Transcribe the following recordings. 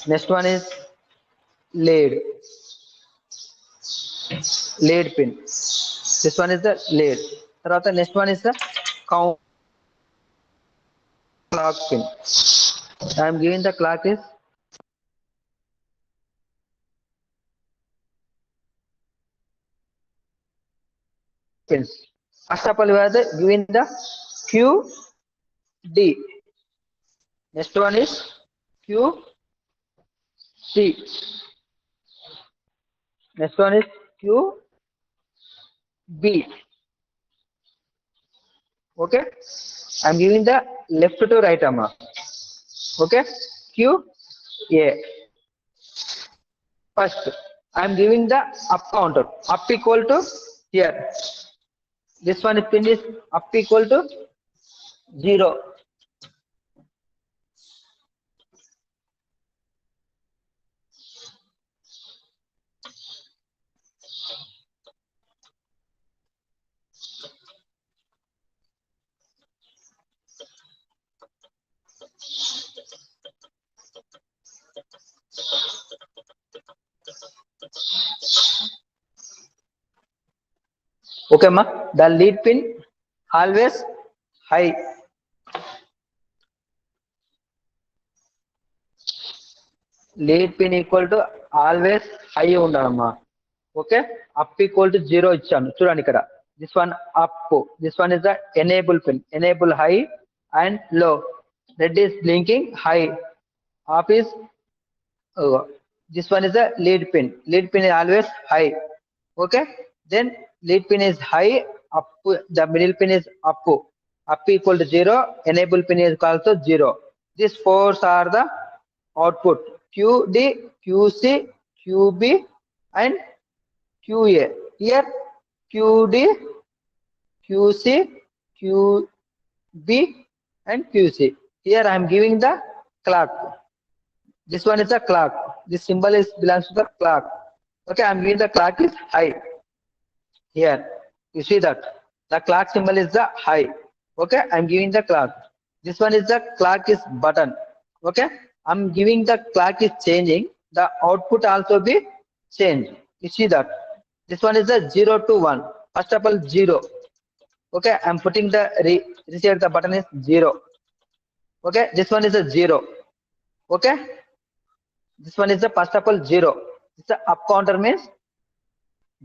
Next one is lead pin. This one is the lead. Next one is the count clock pin. I am giving the clock is pins. First of all, we are giving the Q D. Next one is Q C. Next one is Q B. Okay. I'm giving the left to right arm. Okay. Q A. First, I'm giving the up counter. Up equal to here. This one pin is up equal to 0. Okay, ma. The lead pin always high. Lead pin equal to always high undalama. Okay. Up equal to 0 ichanu. Chudandi ikkada. This one up. This one is the enable pin. Enable high and low. Red is blinking high. Off is this one is the lead pin. Lead pin is always high. Okay. Then lead pin is high. Up. The middle pin is up. Up equal to 0. Enable pin is also 0. These four are the output. QD, QC, QB, and QA. Here QD, QC, QB, and QC. Here I am giving the clock. This one is a clock. This symbol is belongs to the clock. Okay, I am giving the clock is high. Here you see that the clock symbol is the high. Okay, I am giving the clock. This one is the clock is button. Okay, I am giving the clock is changing. The output also be changed. You see that this one is the 0 to 1. First of all 0. Okay, I am putting the reset. The button is 0. Okay, this one is a 0. Okay, this one is the first of all 0. It's the up counter means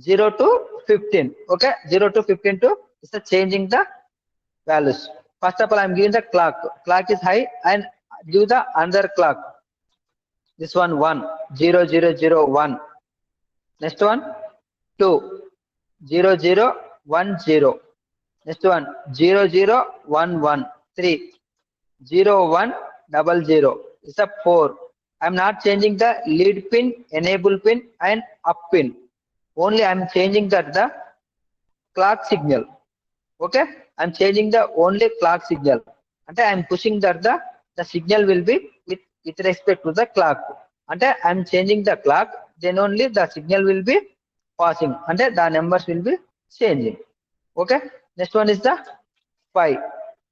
0 to 15. Okay, 0 to 15 to is the changing the values. First of all, I'm giving the clock. Clock is high and give the another clock. This one 1 0 0 0 1. Next one 2 0 0 1 0. Next one 0 0 1 1 3 0 1 0 0. It's a 4. I'm not changing the lead pin, enable pin, and up pin. Only I'm changing that the clock signal. Okay, I'm changing the only clock signal. And I'm pushing that the signal will be with respect to the clock. And I'm changing the clock, then only the signal will be passing. And the numbers will be changing. Okay, next one is the 5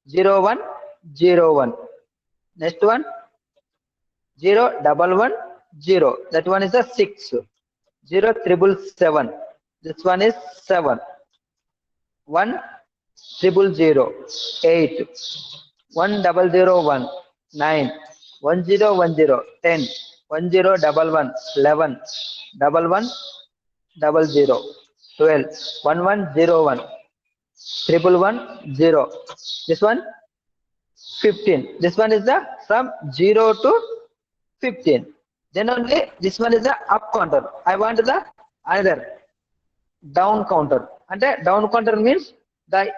0 1 0 1. Next one 0 1 1 0. That one is the 6 0 triple 7. This one is 7 1 0 0 8 1 0 0 1 9 1 0 1 0 10 1 0 1 1 11 1 1 0 0 12 1 1 0 1 triple 1 0. This one 15. This one is the from 0 to 15. Then only this one is the up counter. I want the another down counter. And the down counter means the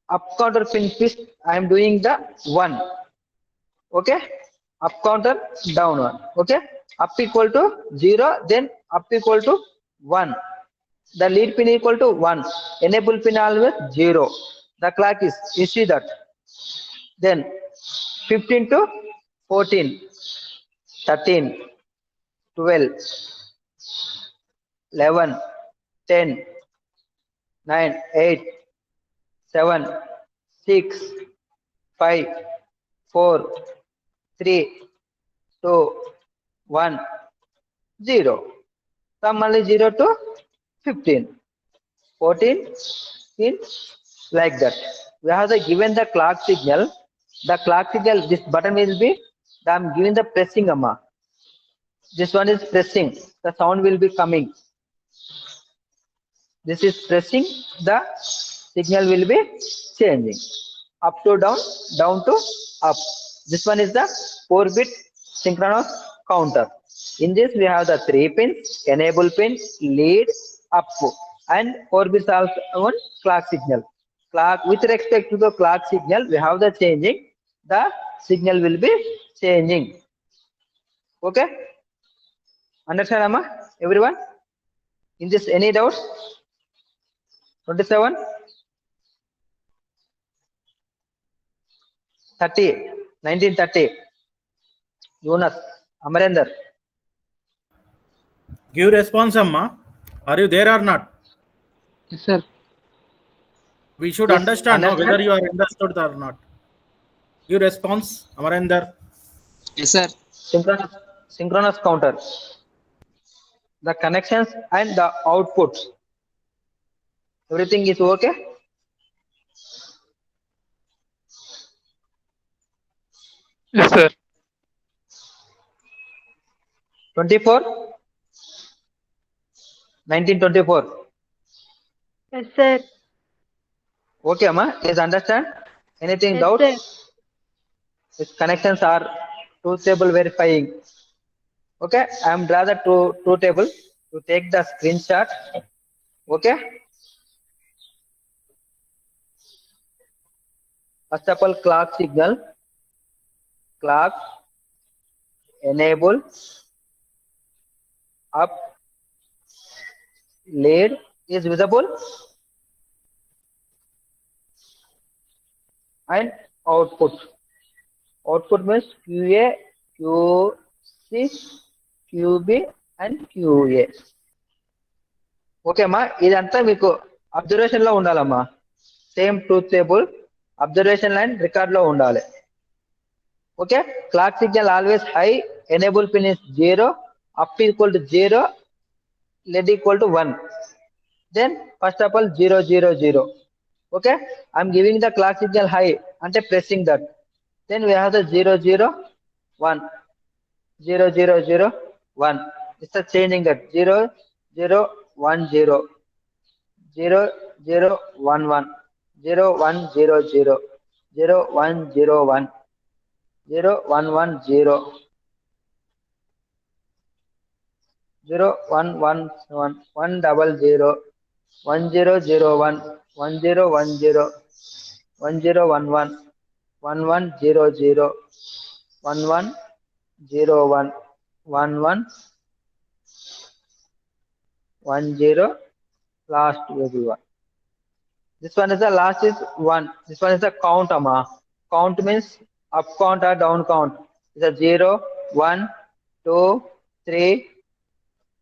up counter pin twist. I am doing the 1. Okay, up counter down 1. Okay, up equal to 0, then up equal to 1. The lead pin equal to 1. Enable pin always 0. The clock is, you see that. Then 15 to 14, 13, 12, 11, 10, 9, 8, 7, 6, 5, 4, 3, to 1, 0. From only 0 to 15, 14, 15, like that. We have given the clock signal. The clock signal, this button will be, I'm giving the pressing, amma. This one is pressing. The sound will be coming. This is pressing. The signal will be changing. Up to down, down to up. This one is the 4-bit synchronous counter. In this, we have the 3 pins, enable pin, lead, up, and 4 bits also one clock signal. Clock, with respect to the clock signal, we have the changing. The signal will be changing. Okay? Understand, Amma? Everyone? In this, any doubts? 27? 30, 1930. Jonas, Amarendra. Give response, Amma. Are you there or not? Yes, sir. We should Yes, understand, no, understand? whether you are understood or not. Give response, Amarendra. Yes, sir. Synchronous counter. The connections and the outputs. Everything is okay? Yes, sir. 24? 1924. Yes, sir. Okay, Amma. Please understand. Anything Yes, doubts? sir. These connections are truth table verifying. Okay, I am draw the truth table to take the screenshot. Okay. First of all, clock signal, clock, enable, up, lead is visible, and output. Output means QA, QC, QB, and QA. Okay, ma. ఇదంతా మీకు observation లో ఉండాలమ్మా. Same truth table observation line record లో ఉండాలి. Okay, clock signal always high, enable pin is 0, up equal to 0, LED equal to 1. Then first of all 0 0 0. Okay, I'm giving the clock signal high అంటే pressing that. Then we have the 0 0 1, 0 0 0 1. It's a changing that 0 0 1 0, 0 0 1 1, 0 1 0 0, 0 1 0 1, 0 1 1 0, 0 1 1 1, 1 double 0, 1 0 0 1, 1 0 1 0, 1 0 1 1, 1 1 0 0, 1 1 0 1, 1 1 1 0, last variable 1. This one is the last is 1. This one is the count, amma. Count means up count or down count. It's a 0, 1, 2, 3,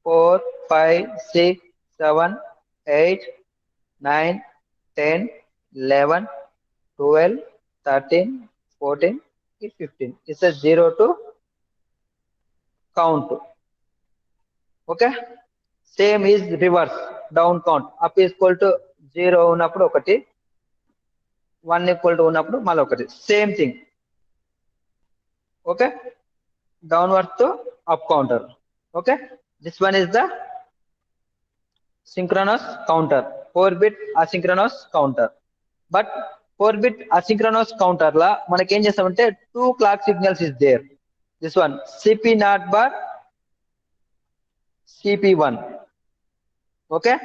4, 5, 6, 7, 8, 9, 10, 11, 12, 13, 14, 15. It's a 0 to count. Okay. Same is reverse, down count. Up is equal to 0 ఉన్నప్పుడు ఒకటి, 1 equal to ఉన్నప్పుడు మళ్ళీ ఒకటి, same thing. Okay, downward to up counter. Okay, this one is the synchronous counter, 4-bit asynchronous counter. But 4-bit asynchronous counter లా మనకి ఏం చేస్తామంటే 2 clock signals is there. This one CP0 bar, CP1. Okay,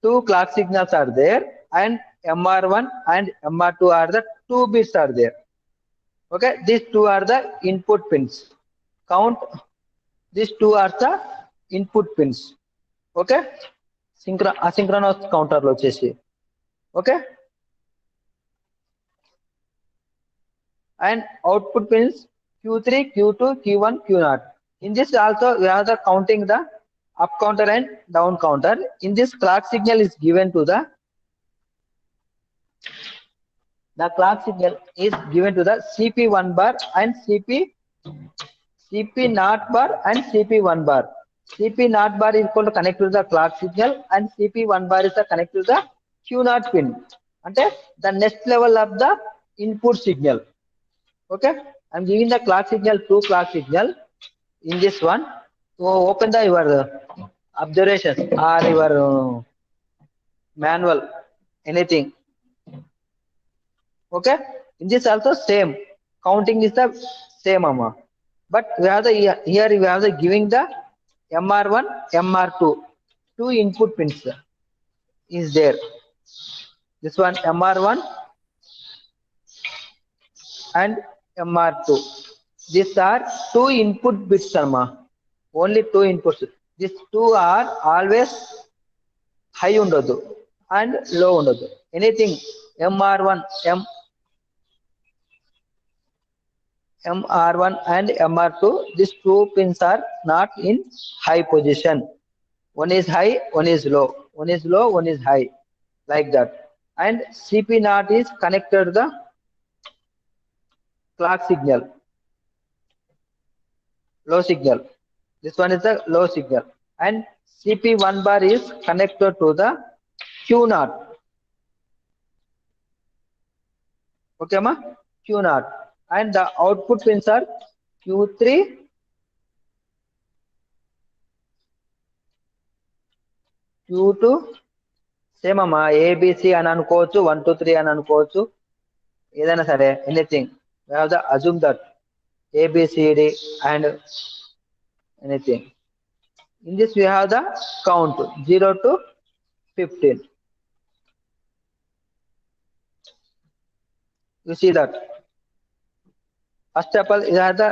2 clock signals are there and MR1 and MR2 are the 2 bits are there. Okay, these 2 are the input pins. Count, these 2 are the input pins. Okay, asynchronous counter lo chesi. Okay, and output pins Q3, Q2, Q1, Q0. In this also we are the counting the up counter and down counter. In this, clock signal is given to the clock signal is given to the CP1 bar and CP naught bar and CP1 bar. CP naught bar is equal to connect to the clock signal and CP1 bar is the connect to the Q naught pin. Ante the next level of the input signal. Okay, I'm giving the clock signal to clock signal in this one. So open the your observations or your manual, anything. Okay, in this also same counting is the same amma, but we have the here we have the giving the MR1 MR2 two input pins is there. This one MR1 and MR2, these are two input bits amma, only two inputs. These two are always high undadu and low undadu. Anything MR1 MR1 and MR2, these two pins are not in high position. One is high, one is low. One is low, one is high, like that. And CP0 is connected to the clock signal, low signal. This one is the low signal. And CP1 bar is connected to the Q0. Okay, ma? Q0. And the output pins are Q3, Q2, same amma, ABC అని అనుకోవచ్చు, 1 2 3 అని అనుకోవచ్చు, ఏదైనా సరే, anything. We have to assume that ABCD and anything. In this we have the count 0 to 15. You see that. First of all, you have to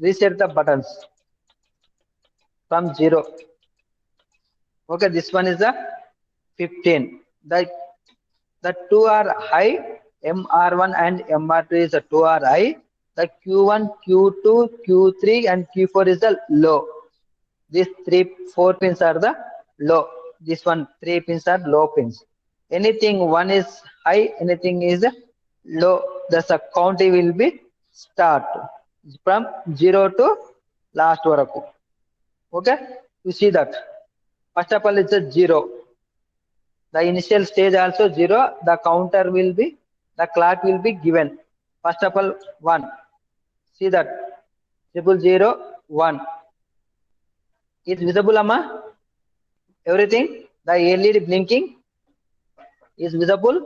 reset the buttons from 0. Okay, this one is the 15. The two are high. MR1 and MR2 is the two are high. The Q1, Q2, Q3 and Q4 is the low. These 4 pins are the low. This one 3 pins are low pins. Anything one is high, anything is low. Thus the count will be start from 0 to last varaku. Okay, you see that. First of all, it's a 0. The initial stage also 0. The counter will be, the clock will be given. First of all, 1. See that 000 1. It's visible, amma? Everything. The LED blinking is visible.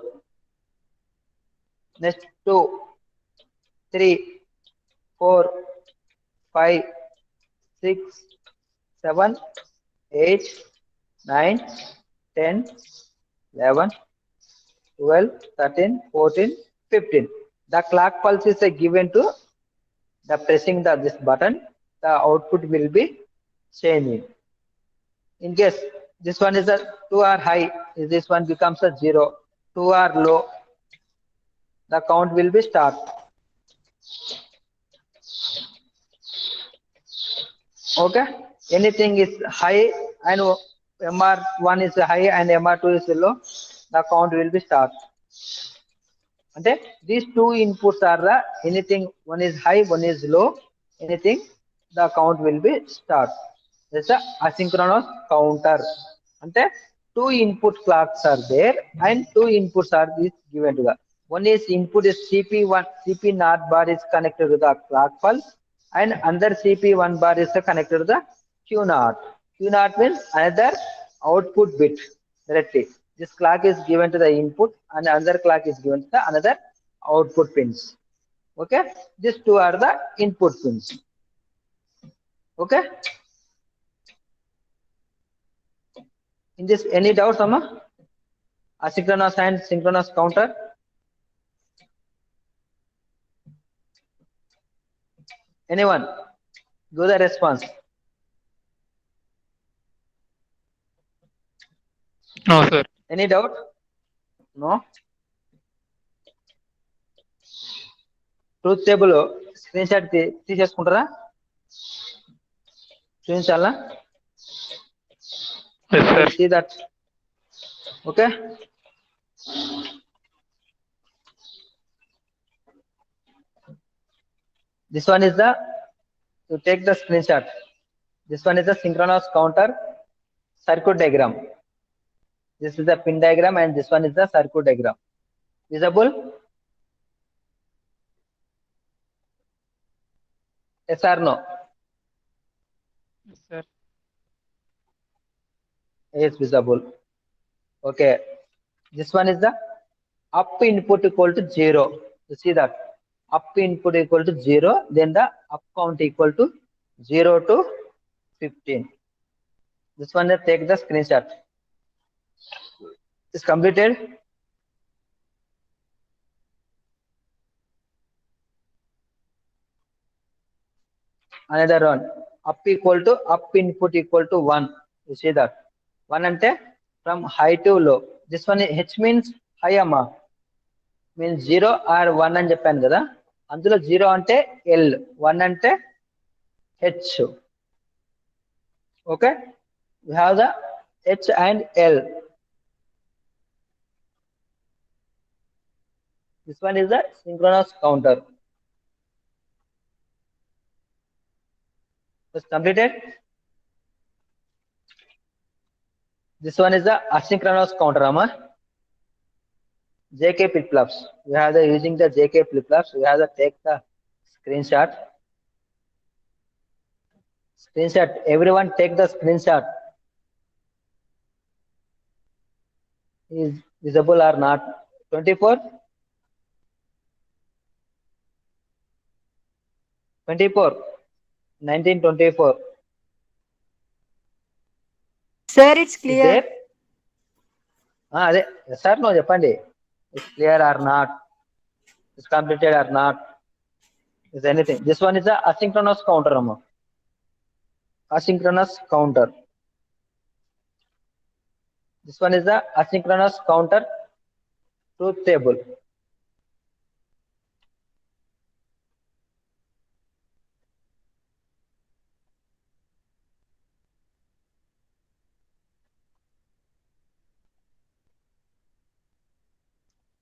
Next 2, 3, 4, 5, 6, 7, 8, 9, 10, 11, 12, 13, 14, 15. The clock pulse is given to the pressing this button. The output will be changing. In case this one is a 2 are high, this one becomes a 0. 2 are low, the count will be start. Okay, anything is high and MR1 is high and MR2 is low, the count will be start. Okay, these two inputs are the anything one is high, one is low, anything the count will be start. This is asynchronous counter. Okay, two input clocks are there and two inputs are given to the. One is input is CP1, CP0 bar is connected to the clock pulse, and another CP1 bar is connected to the Q0. Q0 means another output bit directly. This clock is given to the input and another clock is given to the another output pins. Okay, these two are the input pins. Okay, in this any doubts, amma? Asynchronous and synchronous counter. Anyone? Give the response. No, sir. Any doubt? No. Truth table screenshot తీసేసుకుంటారా? చూపించాలా? Yes, sir. See that. Okay. This one is the to take the screenshot. This one is the synchronous counter circuit diagram. This is the pin diagram and this one is the circuit diagram. Visible? Yes or no? Yes, sir. Yes, visible. Okay. This one is the up input equal to 0. You see that? Up input equal to 0, then the up count equal to 0 to 15. This one, take the screenshot. Is completed. Another one, up input equal to 1. You see that? 1 ante from high to low. This one H means high amma. Means 0 or 1 అని చెప్పాను కదా, అందులో 0 అంటే L, 1 అంటే H. Okay, we have the H and L. This one is the synchronous counter. It's completed. This one is the asynchronous counter, Amma. JK flip-flops. We have the using the JK flip-flops. We have to take the screenshot. Screenshot. Everyone take the screenshot. Is visible or not? 24. 24. 1924. Sir, it's Is clear. there? అదే sir no చెప్పండి. It's clear or not? It's completed or not? Is anything? This one is the asynchronous counter, Amma. Asynchronous counter. This one is the asynchronous counter truth table.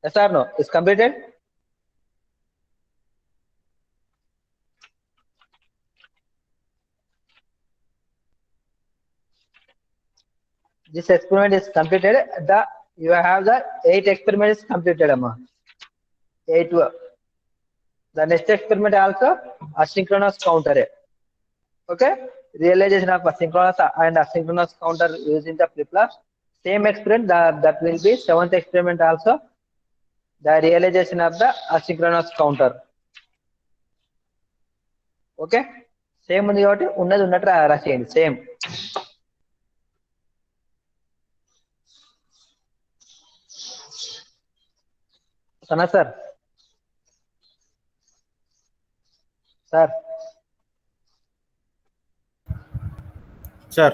Yes or no? Is completed? This experiment is completed. You have the 8 experiments completed, Amma. 8. The next experiment also asynchronous counter. Okay, realization of asynchronous and asynchronous counter using the flip-flops. Same experiment, that will be 7th experiment also. The realization of the asynchronous counter. Okay, same ఉంది కాబట్టి ఉన్నది ఉన్నట్టు రాసేయండి. Same. Sana sir. Sir. Sir,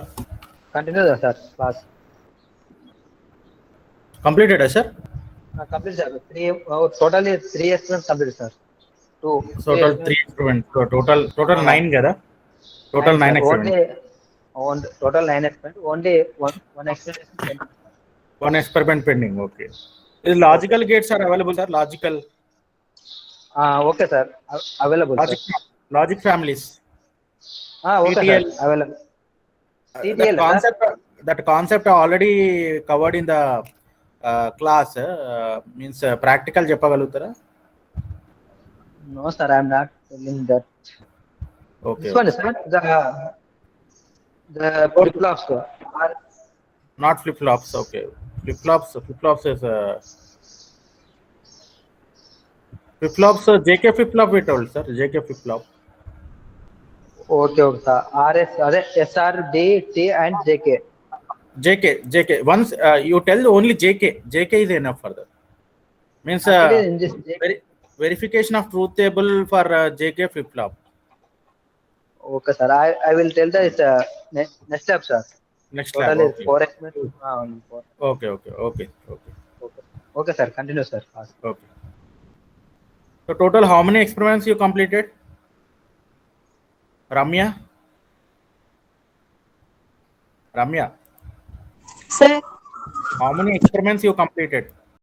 continue sir class. completed, sir? Complete sir. Totally 3 experiments complete sir. 2. Total 3 experiments. So total 9 kada? Total 9 experiments. Only total 9 experiments. Only one experiment. One experiment pending. Okay. Is logical gates are available, sir? Logical. Okay sir. Available. Logic families. Okay TTL. sir. Available. TTL, that concept already covered in the class. Means practical చెప్పగలుగుతారా? No sir, I am not telling that. Okay. This one is sir, the flip-flops are Not flip-flops. Okay. Flip-flops is flip-flops. JK flip-flop we told, sir. JK flip-flop. okay sir. RS, SR, D, T and JK. JK. Once you tell only JK is enough for that. Means Actually, in this JK, verification of truth table for JK flip-flop. okay sir. I will tell the next step sir. Next Total lab. is 4 experiments. Only 4. Okay sir. Continue sir. Okay. So total how many experiments you completed? Ramya? Sir, How many experiments you completed?